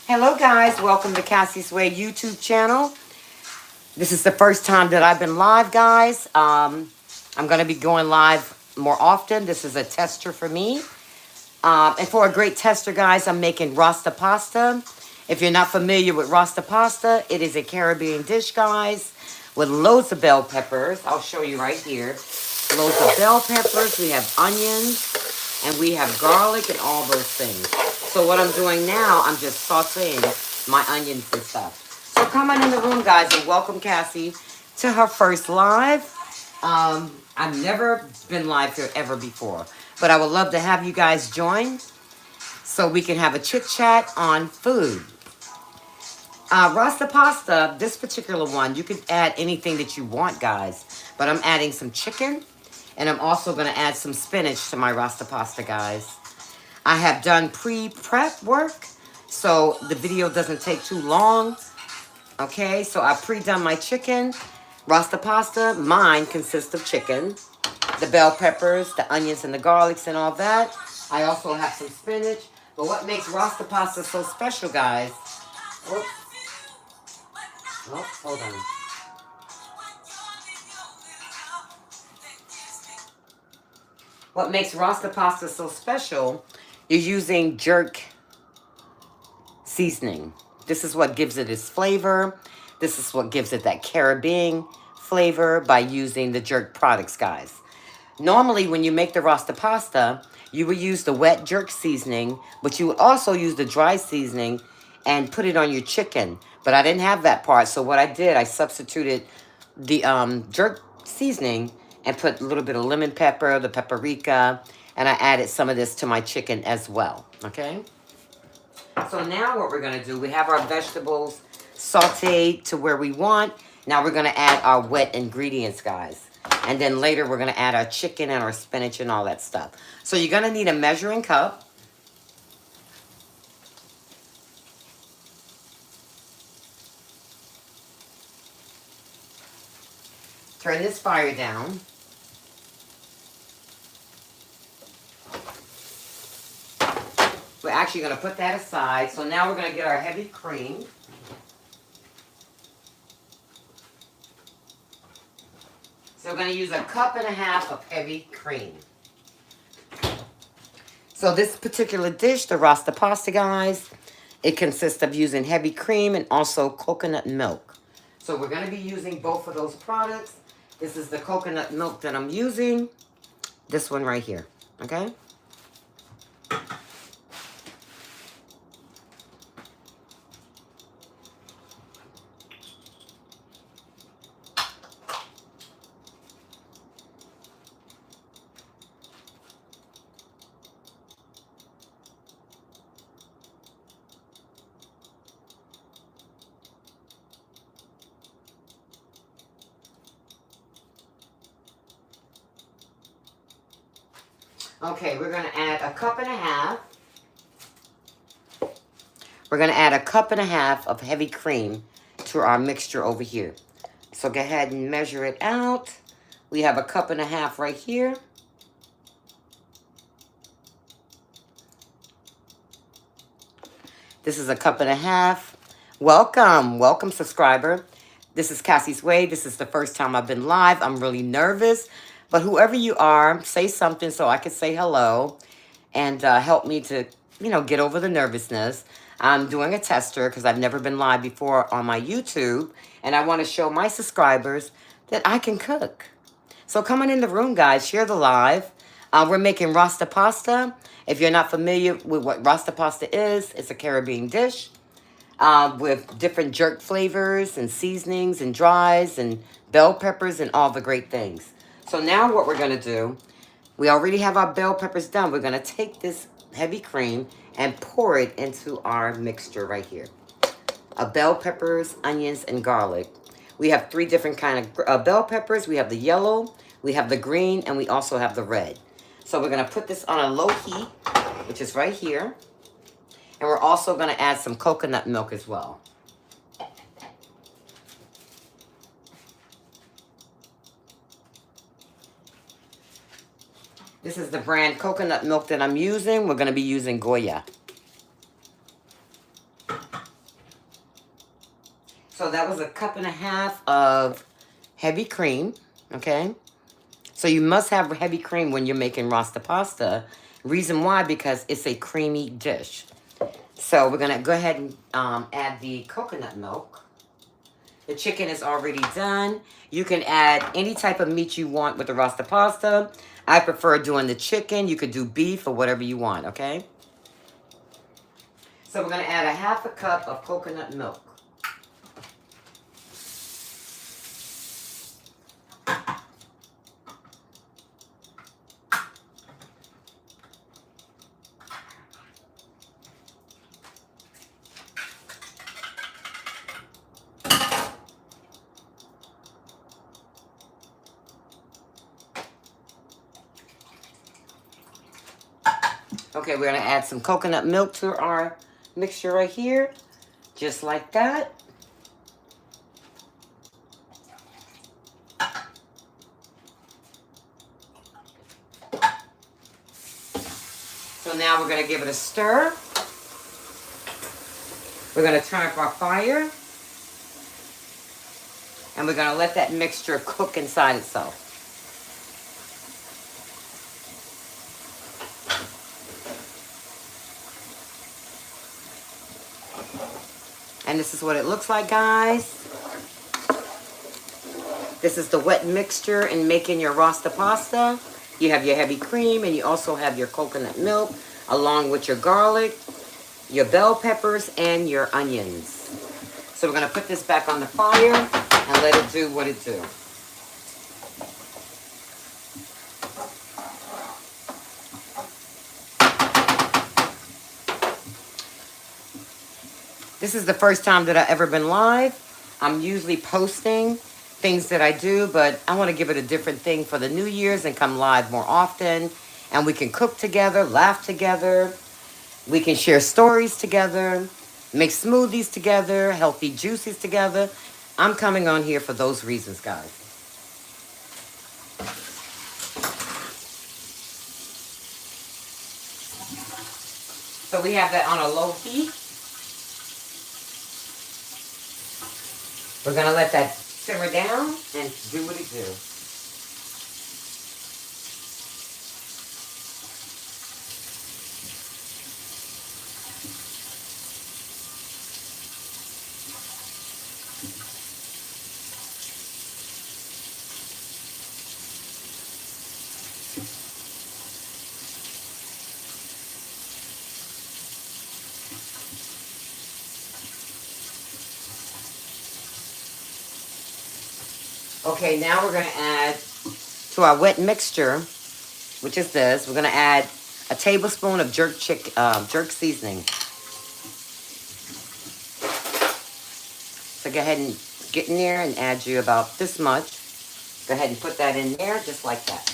Hello guys, welcome to Cassie's Way YouTube channel. This is the first time that I've been live, guys. I'm going to be going live more often. This is a tester for me. And for a great tester, guys, I'm making Rasta pasta. If you're not familiar with Rasta pasta, it is a Caribbean dish, guys, with loads of bell peppers. I'll show you right here. Loads of bell peppers. We have onions, and we have garlic and all those things. So what I'm doing now, I'm just sauteing my onions and stuff. So come on in the room, guys, and welcome Cassie to her first live. I've never been live here ever before, but I would love to have you guys join so we can have a chit chat on food. Rasta pasta, this particular one, you can add anything that you want, guys, but I'm adding some chicken, and I'm also going to add some spinach to my Rasta pasta, guys. I have done pre-prep work, so the video doesn't take too long. Okay, so I pre-done my chicken. Rasta pasta, mine consists of chicken, the bell peppers, the onions and the garlics and all that. I also have some spinach. But what makes Rasta pasta so special, guys? Oops. Oh, hold on. What makes Rasta pasta so special, you're using jerk seasoning. This is what gives it its flavor. This is what gives it that Caribbean flavor by using the jerk products, guys. Normally, when you make the Rasta pasta, you would use the wet jerk seasoning, but you would also use the dry seasoning and put it on your chicken. But I didn't have that part, so what I did, I substituted the jerk seasoning and put a little bit of lemon pepper, the paprika, and I added some of this to my chicken as well, okay? So now what we're going to do, we have our vegetables sauteed to where we want. Now we're going to add our wet ingredients, guys. And then later we're going to add our chicken and our spinach and all that stuff. So you're going to need a measuring cup. Turn this fire down. We're actually going to put that aside. So now we're going to get our heavy cream. So we're going to use 1.5 cups of heavy cream. So this particular dish, the Rasta pasta, guys, it consists of using heavy cream and also coconut milk. So we're going to be using both of those products. This is the coconut milk that I'm using. This one right here, okay? Okay, we're going to add 1.5 cups. We're going to add 1.5 cups of heavy cream to our mixture over here. So go ahead and measure it out. We have 1.5 cups right here. This is 1.5 cups. Welcome, welcome subscriber. This is Cassie's Way. This is the first time I've been live. I'm really nervous. But whoever you are, say something so I can say hello and help me to, get over the nervousness. I'm doing a tester because I've never been live before on my YouTube. And I want to show my subscribers that I can cook. So come on in the room, guys. Share the live. We're making Rasta pasta. If you're not familiar with what Rasta pasta is, it's a Caribbean dish with different jerk flavors and seasonings and dries and bell peppers and all the great things. So now what we're going to do, we already have our bell peppers done. We're going to take this heavy cream and pour it into our mixture right here. Bell peppers, onions, and garlic. We have 3 different kind of bell peppers. We have the yellow, we have the green, and we also have the red. So we're going to put this on a low heat, which is right here. And we're also going to add some coconut milk as well. This is the brand coconut milk that I'm using. We're going to be using Goya. that was a cup and a half of heavy cream, okay? So you must have heavy cream when you're making Rasta pasta. Reason why, because it's a creamy dish. So we're gonna go ahead and add the coconut milk. The chicken is already done. You can add any type of meat you want with the Rasta pasta. I prefer doing the chicken. You could do beef or whatever you want, okay? So we're gonna add a half a cup of coconut milk. Okay, we're gonna add some coconut milk to our mixture right here, just like that. So now we're gonna give it a stir. We're gonna turn up our fire, and we're gonna let that mixture cook inside itself. And this is what it looks like, guys. This is the wet mixture in making your Rasta pasta. You have your heavy cream, and you also have your coconut milk, along with your garlic, your bell peppers, and your onions. So we're gonna put this back on the fire and let it do what it do. This is the first time that I've ever been live. I'm usually posting things that I do, but I want to give it a different thing for the New Year's and come live more often. And we can cook together, laugh together. We can share stories together, make smoothies together, healthy juices together. I'm coming on here for those reasons, guys. So we have that on a low heat. We're going to let that simmer down and do what it do. Okay, now we're going to add to our wet mixture, which is this. We're going to add a tablespoon of jerk seasoning. So go ahead and get in there and add you about this much. Go ahead and put that in there just like that.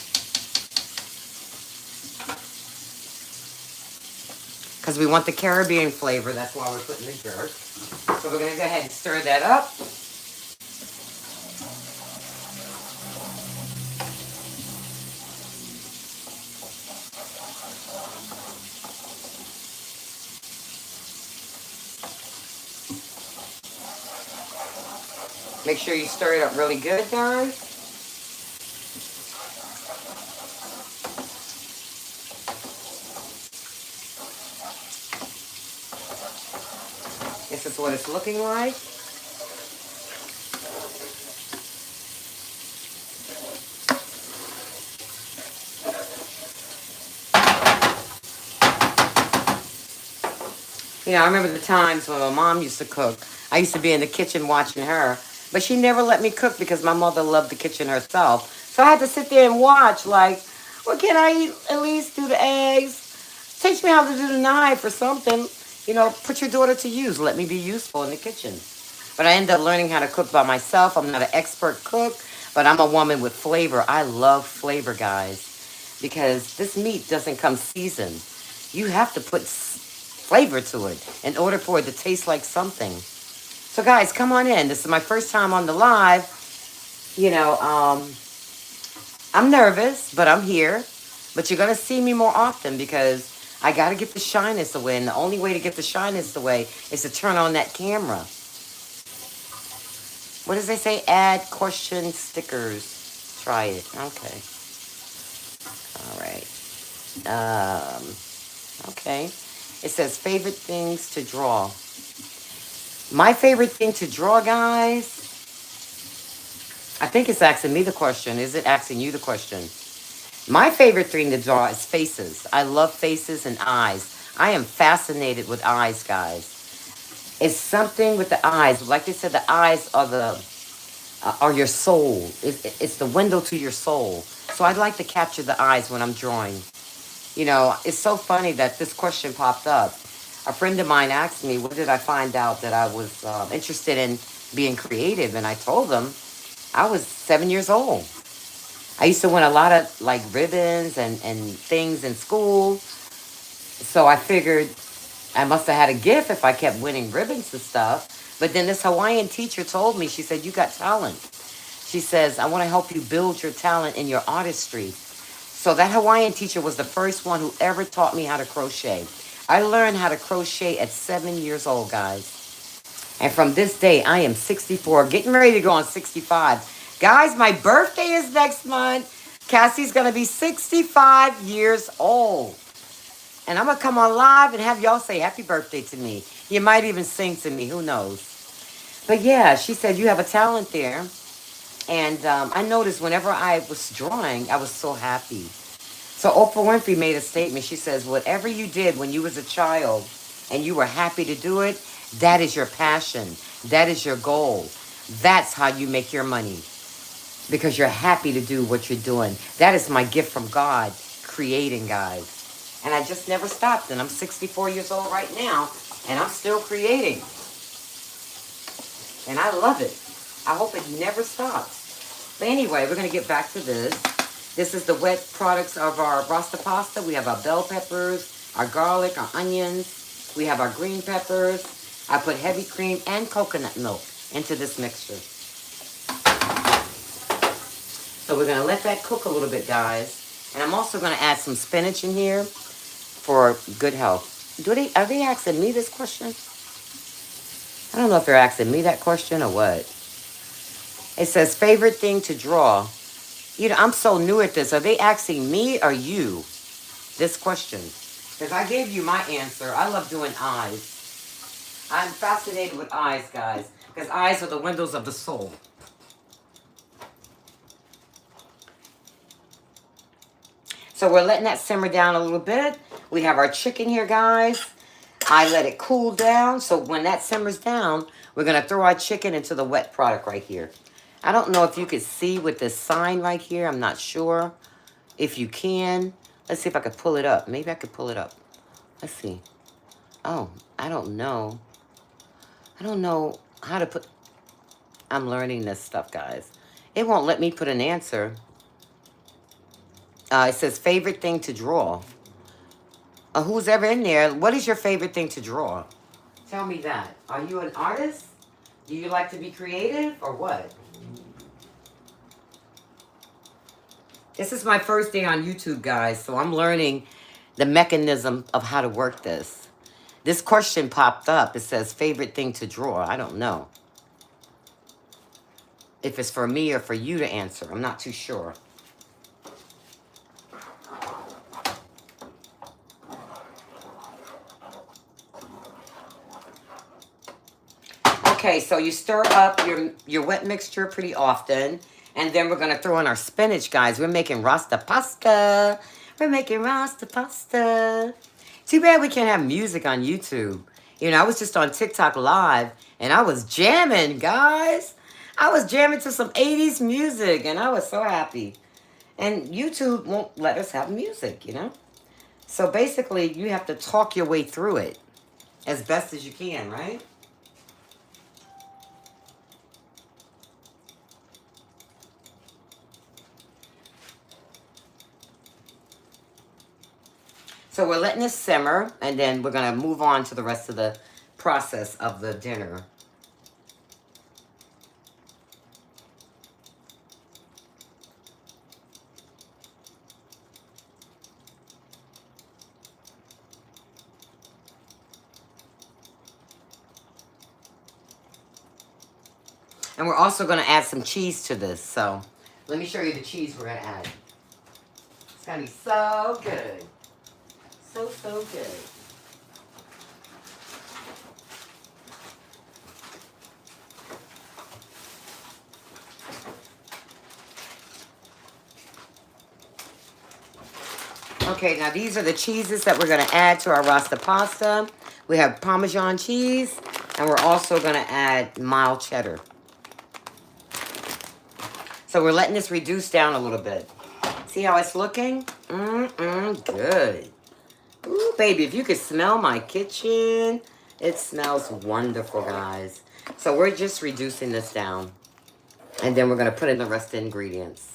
Because we want the Caribbean flavor, that's why we're putting the jerk. So we're going to go ahead and stir that up. Make sure you stir it up really good, guys. This is what it's looking like. You know, I remember the times when my mom used to cook. I used to be in the kitchen watching her. But she never let me cook because my mother loved the kitchen herself. So I had to sit there and watch, like, well, can I at least do the eggs? Teach me how to do the knife or something. You know, put your daughter to use. Let me be useful in the kitchen. But I ended up learning how to cook by myself. I'm not an expert cook, but I'm a woman with flavor. I love flavor, guys, because this meat doesn't come seasoned. You have to put flavor to it in order for it to taste like something. So guys, come on in. This is my first time on the live. You know, I'm nervous, but I'm here. But you're going to see me more often because I got to get the shyness away. And the only way to get the shyness away is to turn on that camera. What does they say? Add question stickers. Try it. Okay. All right. Okay. It says favorite things to draw. My favorite thing to draw, guys, I think it's asking me the question. Is it asking you the question? My favorite thing to draw is faces. I love faces and eyes. I am fascinated with eyes, guys. It's something with the eyes. Like they said, the eyes are your soul. It's the window to your soul. So I'd like to capture the eyes when I'm drawing. You know, it's so funny that this question popped up. A friend of mine asked me, "When did I find out that I was interested in being creative?" And I told them I was 7 years old. I used to win a lot of like ribbons and things in school. So I figured I must have had a gift if I kept winning ribbons and stuff. But then this Hawaiian teacher told me, she said, "You got talent." She says, "I want to help you build your talent in your artistry." So that Hawaiian teacher was the first one who ever taught me how to crochet. I learned how to crochet at 7 years old, guys. And from this day, I am 64, getting ready to go on 65. Guys, my birthday is next month. Cassie's going to be 65 years old. And I'm going to come on live and have y'all say happy birthday to me. You might even sing to me. Who knows? But yeah, she said, you have a talent there. And I noticed whenever I was drawing, I was so happy. So Oprah Winfrey made a statement. She says, whatever you did when you was a child and you were happy to do it, that is your passion. That is your goal. That's how you make your money because you're happy to do what you're doing. That is my gift from God, creating, guys. And I just never stopped. And I'm 64 years old right now, and I'm still creating. And I love it. I hope it never stops. But anyway, we're going to get back to this. This is the wet products of our Rasta pasta. We have our bell peppers, our garlic, our onions. We have our green peppers. I put heavy cream and coconut milk into this mixture. So we're going to let that cook a little bit, guys. And I'm also going to add some spinach in here for good health. Are they asking me this question? I don't know if they're asking me that question or what. It says favorite thing to draw. You know, I'm so new at this. Are they asking me or you this question? Because I gave you my answer. I love doing eyes. I'm fascinated with eyes, guys. Because eyes are the windows of the soul. So we're letting that simmer down a little bit. We have our chicken here, guys. I let it cool down. So when that simmers down, we're going to throw our chicken into the wet product right here. I don't know if you could see with this sign right here. I'm not sure if you can. Let's see if I could pull it up. Maybe I could pull it up. Let's see. Oh, I don't know. I don't know how to put... I'm learning this stuff, guys. It won't let me put an answer. It says favorite thing to draw. Who's ever in there, what is your favorite thing to draw? Tell me that. Are you an artist? Do you like to be creative or what? This is my first day on YouTube, guys, so I'm learning the mechanism of how to work this. This question popped up. It says favorite thing to draw. I don't know if it's for me or for you to answer. I'm not too sure. Okay, so you stir up your wet mixture pretty often. And then we're going to throw in our spinach, guys. We're making Rasta pasta. We're making Rasta pasta. Too bad we can't have music on YouTube. You know, I was just on TikTok live, and I was jamming, guys. I was jamming to some 80s music, and I was so happy. And YouTube won't let us have music, you know? So basically, you have to talk your way through it as best as you can, right? So we're letting this simmer, and then we're going to move on to the rest of the process of the dinner. And we're also going to add some cheese to this. So let me show you the cheese we're going to add. It's going to be so good. So, so good. Okay, now these are the cheeses that we're going to add to our Rasta pasta. We have Parmesan cheese, and we're also going to add mild cheddar. So we're letting this reduce down a little bit. See how it's looking? Good. Ooh, baby, if you could smell my kitchen, it smells wonderful, guys. So we're just reducing this down. And then we're going to put in the rest of the ingredients.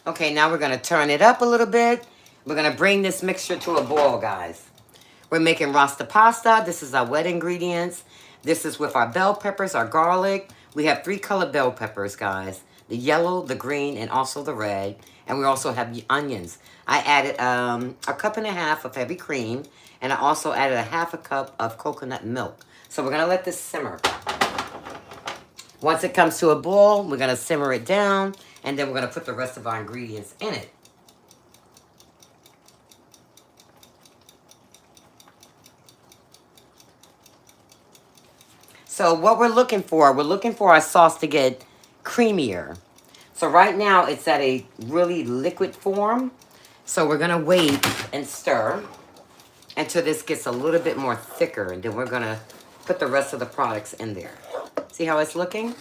Okay, now we're going to turn it up a little bit. We're going to bring this mixture to a boil, guys. We're making Rasta pasta. This is our wet ingredients. This is with our bell peppers, our garlic. We have 3 colored bell peppers, guys. The yellow, the green, and also the red. And we also have the onions. I added a cup and a half of heavy cream. And I also added a half a cup of coconut milk. So we're going to let this simmer. Once it comes to a boil, we're going to simmer it down. And then we're going to put the rest of our ingredients in it. So what we're looking for our sauce to get creamier. So right now it's at a really liquid form. So we're going to wait and stir until this gets a little bit more thicker. And then we're going to put the rest of the products in there. See how it's looking?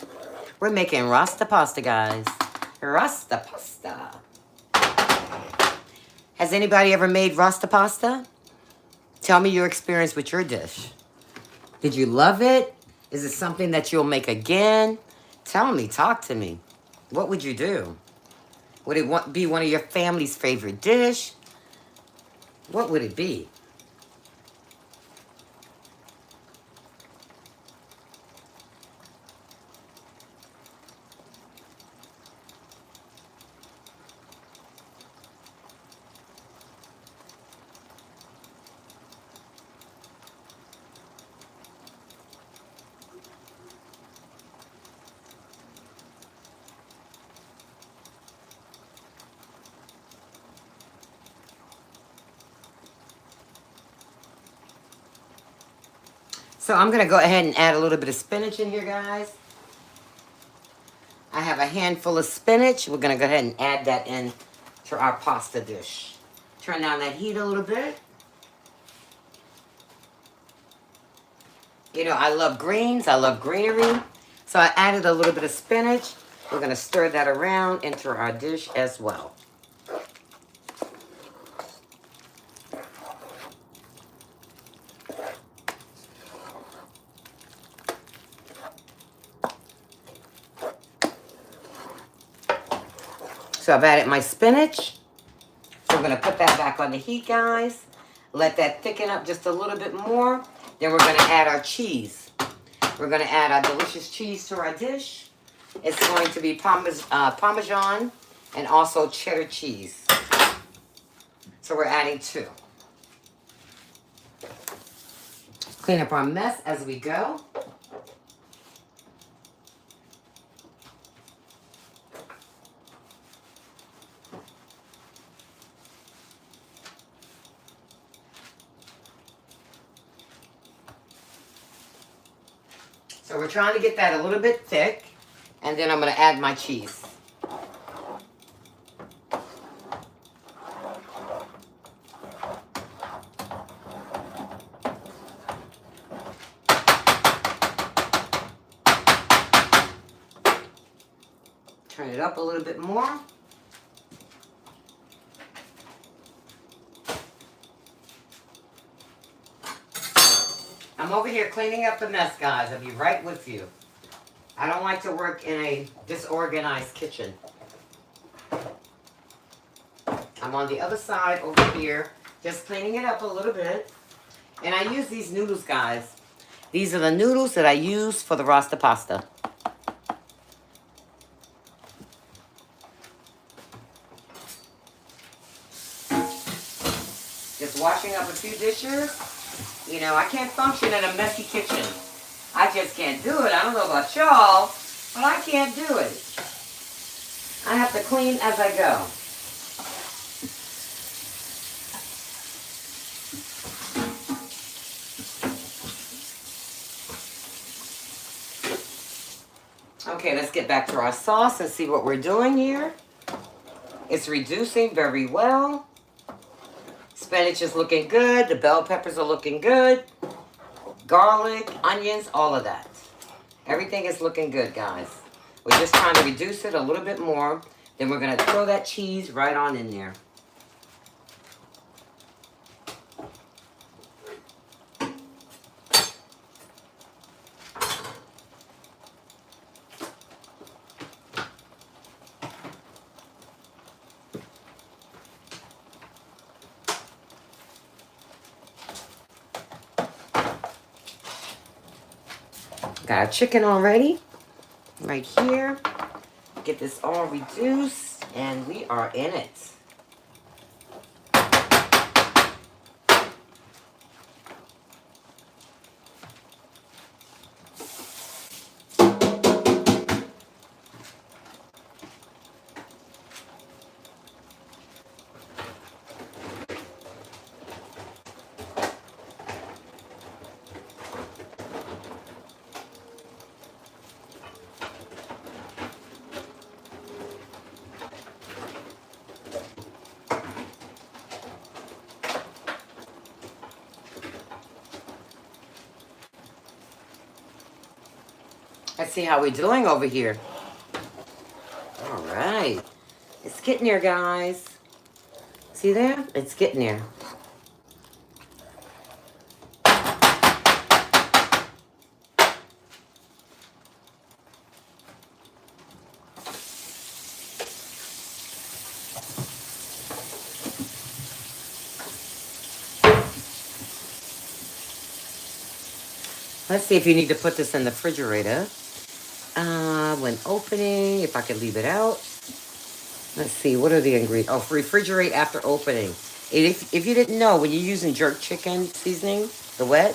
We're making Rasta pasta, guys. Rasta pasta. Has anybody ever made Rasta pasta? Tell me your experience with your dish. Did you love it? Is it something that you'll make again? Tell me, talk to me. What would you do? Would it be one of your family's favorite dish? What would it be? So I'm going to go ahead and add a little bit of spinach in here, guys. I have a handful of spinach. We're going to go ahead and add that in to our pasta dish. Turn down that heat a little bit. You know, I love greens. I love greenery. So I added a little bit of spinach. We're going to stir that around into our dish as well. So I've added my spinach. So we're going to put that back on the heat, guys. Let that thicken up just a little bit more. Then we're going to add our cheese. We're going to add our delicious cheese to our dish. It's going to be Parmesan and also cheddar cheese. So we're adding 2. Clean up our mess as we go. So we're trying to get that a little bit thick. And then I'm going to add my cheese. Turn it up a little bit more. I'm over here cleaning up the mess, guys. I'll be right with you. I don't like to work in a disorganized kitchen. I'm on the other side over here, just cleaning it up a little bit. And I use these noodles, guys. These are the noodles that I use for the Rasta pasta. Just washing up a few dishes. You know, I can't function in a messy kitchen. I just can't do it. I don't know about y'all, but I can't do it. I have to clean as I go. Okay, let's get back to our sauce and see what we're doing here. It's reducing very well. Spinach is looking good. The bell peppers are looking good. Garlic, onions, all of that. Everything is looking good, guys. We're just trying to reduce it a little bit more. Then we're going to throw that cheese right on in there. Got our chicken already, right here. Get this all reduced, and we are in it. Let's see how we're doing over here. All right. It's getting there, guys. See there? It's getting there. Let's see if you need to put this in the refrigerator. When opening, if I could leave it out. Let's see, what are the ingredients? Oh, refrigerate after opening. If you didn't know, when you're using jerk chicken seasoning, the wet,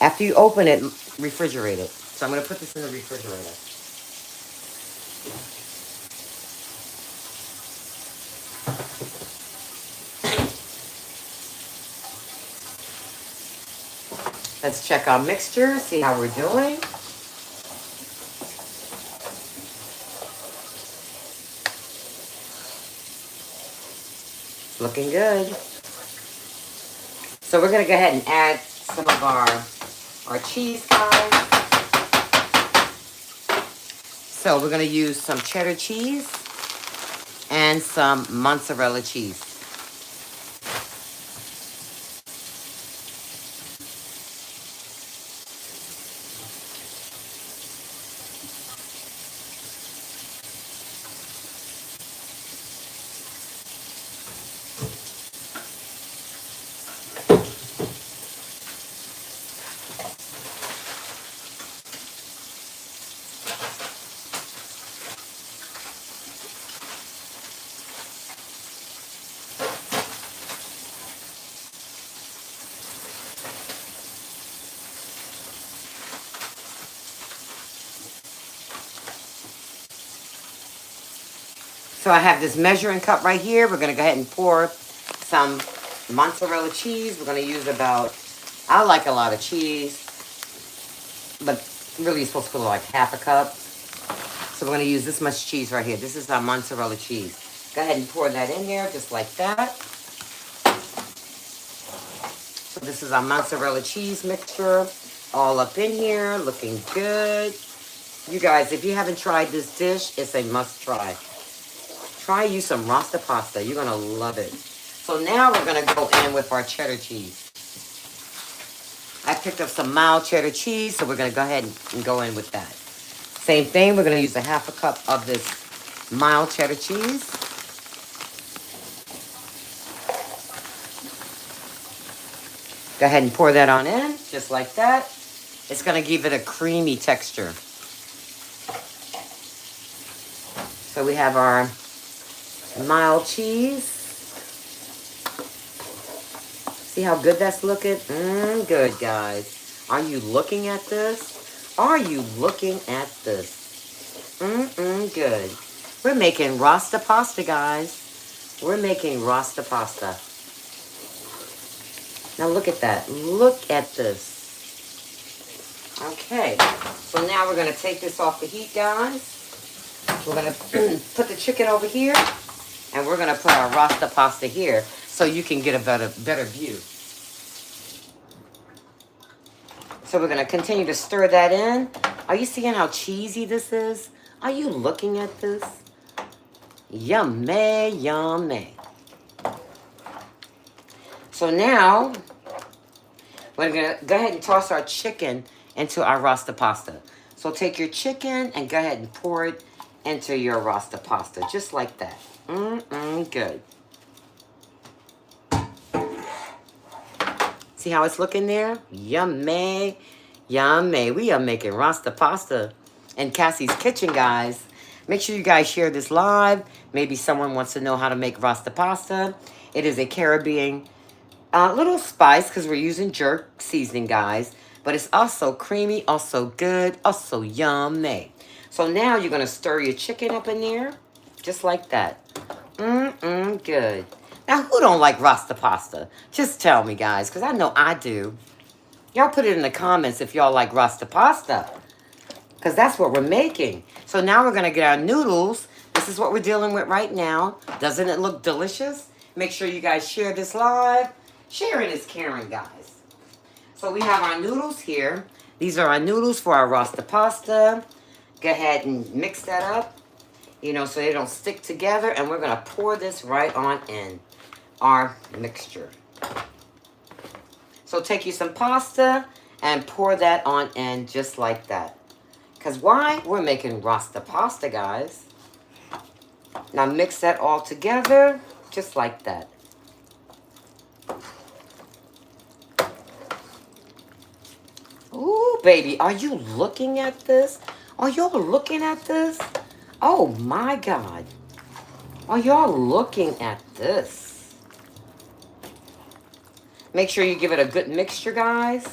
after you open it, refrigerate it. So I'm going to put this in the refrigerator. Let's check our mixture, see how we're doing. Looking good. So we're going to go ahead and add some of our cheese, guys. So we're going to use some cheddar cheese and some mozzarella cheese. So I have this measuring cup right here. We're going to go ahead and pour some mozzarella cheese. We're going to use about, I like a lot of cheese, but really you're supposed to put like half a cup. So we're going to use this much cheese right here. This is our mozzarella cheese. Go ahead and pour that in there just like that. So this is our mozzarella cheese mixture all up in here, looking good. You guys, if you haven't tried this dish, it's a must try. Try use some Rasta pasta. You're going to love it. So now we're going to go in with our cheddar cheese. I picked up some mild cheddar cheese, so we're going to go ahead and go in with that. Same thing, we're going to use a half a cup of this mild cheddar cheese. Go ahead and pour that on in, just like that. It's going to give it a creamy texture. So we have our mild cheese. See how good that's looking? Good, guys. Are you looking at this? Are you looking at this? Good. We're making Rasta pasta, guys. We're making Rasta pasta. Now look at that. Look at this. Okay. So now we're going to take this off the heat, guys. We're going to put the chicken over here. And we're going to put our Rasta pasta here so you can get a better view. So we're going to continue to stir that in. Are you seeing how cheesy this is? Are you looking at this? Yummy, yummy. So now, we're going to go ahead and toss our chicken into our Rasta pasta. So take your chicken and go ahead and pour it into your Rasta pasta, just like that. Good. See how it's looking there? Yummy, yummy. We are making Rasta pasta in Cassie's kitchen, guys. Make sure you guys share this live. Maybe someone wants to know how to make Rasta pasta. It is a Caribbean little spice because we're using jerk seasoning, guys. But it's also creamy, also good, also yummy. So now you're going to stir your chicken up in there, just like that. Good. Now, who don't like Rasta pasta? Just tell me, guys, because I know I do. Y'all put it in the comments if y'all like Rasta pasta, because that's what we're making. So now we're going to get our noodles. This is what we're dealing with right now. Doesn't it look delicious? Make sure you guys share this live. Sharing is caring, guys. So we have our noodles here. These are our noodles for our Rasta pasta. Go ahead and mix that up, you know, so they don't stick together. And we're going to pour this right on in our mixture. So take you some pasta and pour that on in just like that. Because why? We're making Rasta pasta, guys. Now mix that all together just like that. Ooh, baby, are you looking at this? Are y'all looking at this? Oh, my God. Are y'all looking at this? Make sure you give it a good mixture, guys.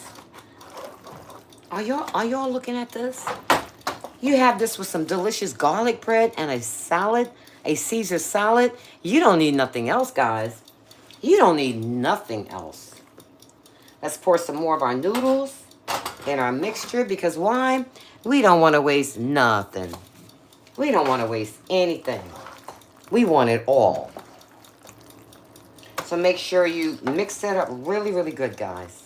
Are y'all looking at this? You have this with some delicious garlic bread and a salad, a Caesar salad. You don't need nothing else, guys. You don't need nothing else. Let's pour some more of our noodles in our mixture because why? We don't want to waste nothing. We don't want to waste anything. We want it all. So make sure you mix that up really, really good, guys.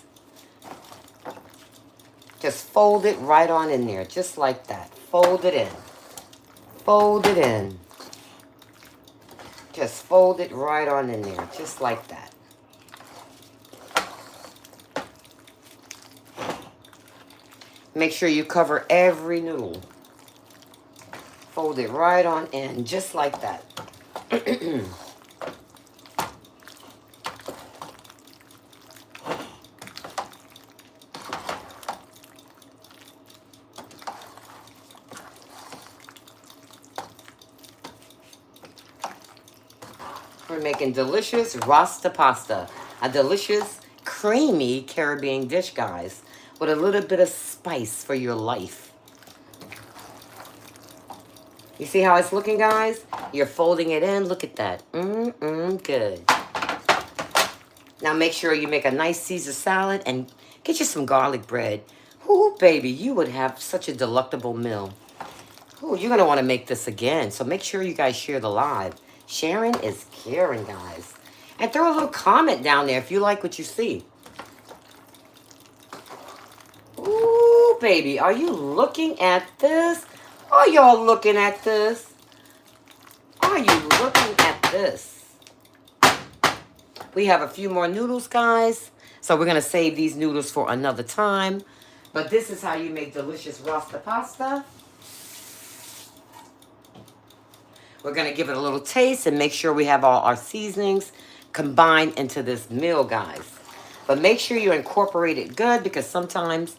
Just fold it right on in there, just like that. Fold it in. Fold it in. Just fold it right on in there, just like that. Make sure you cover every noodle. Fold it right on in, just like that. We're making delicious Rasta pasta. A delicious, creamy Caribbean dish, guys, with a little bit of spice for your life. You see how it's looking, guys? You're folding it in. Look at that. Good. Now make sure you make a nice Caesar salad and get you some garlic bread. Ooh, baby, you would have such a delectable meal. Ooh, you're going to want to make this again. So make sure you guys share the live. Sharing is caring, guys. And throw a little comment down there if you like what you see. Ooh, baby, are you looking at this? Are y'all looking at this? Are you looking at this? We have a few more noodles, guys. So we're going to save these noodles for another time. But this is how you make delicious Rasta pasta. We're going to give it a little taste and make sure we have all our seasonings combined into this meal, guys. But make sure you incorporate it good because sometimes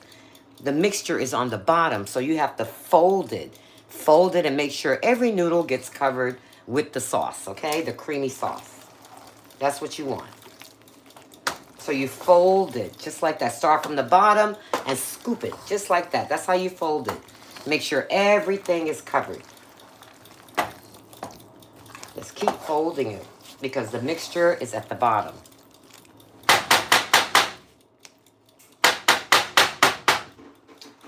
the mixture is on the bottom. So you have to fold it. Fold it and make sure every noodle gets covered with the sauce, okay? The creamy sauce. That's what you want. So you fold it just like that. Start from the bottom and scoop it just like that. That's how you fold it. Make sure everything is covered. Just keep folding it because the mixture is at the bottom.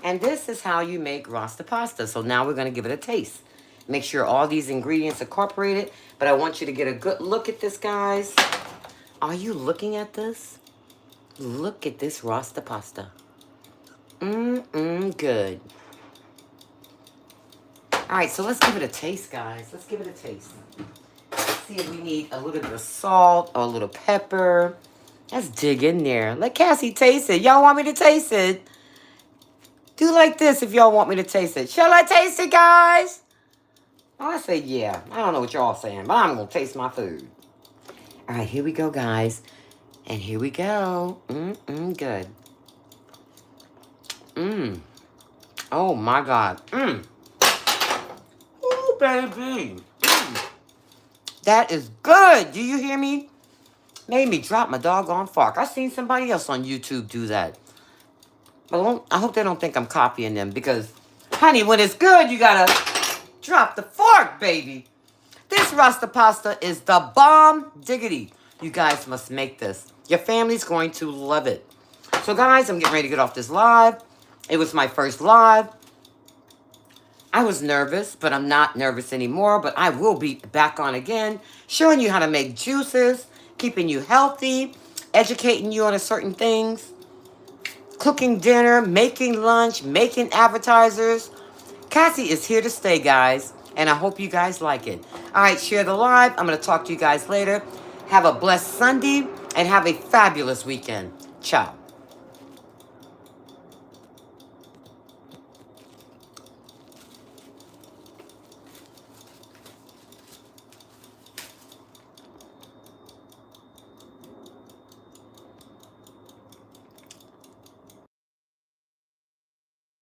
And this is how you make Rasta pasta. So now we're going to give it a taste. Make sure all these ingredients are incorporated. But I want you to get a good look at this, guys. Are you looking at this? Look at this Rasta pasta. Good. All right, so let's give it a taste, guys. Let's give it a taste. See if we need a little bit of salt or a little pepper. Let's dig in there. Let Cassie taste it. Y'all want me to taste it? Do like this if y'all want me to taste it. Shall I taste it, guys? Oh, I say yeah. I don't know what y'all saying, but I'm going to taste my food. All right, here we go, guys. And here we go. Good. Oh, my God. Ooh, baby. That is good. Do you hear me? Made me drop my doggone fork. I seen somebody else on YouTube do that. But I hope they don't think I'm copying them because, honey, when it's good, you got to drop the fork, baby. This Rasta pasta is the bomb diggity. You guys must make this. Your family's going to love it. So, guys, I'm getting ready to get off this live. It was my first live. I was nervous, but I'm not nervous anymore. But I will be back on again, showing you how to make juices, keeping you healthy, educating you on certain things, cooking dinner, making lunch, making appetizers. Cassie is here to stay, guys, and I hope you guys like it. All right, share the live. I'm going to talk to you guys later. Have a blessed Sunday and have a fabulous weekend. Ciao.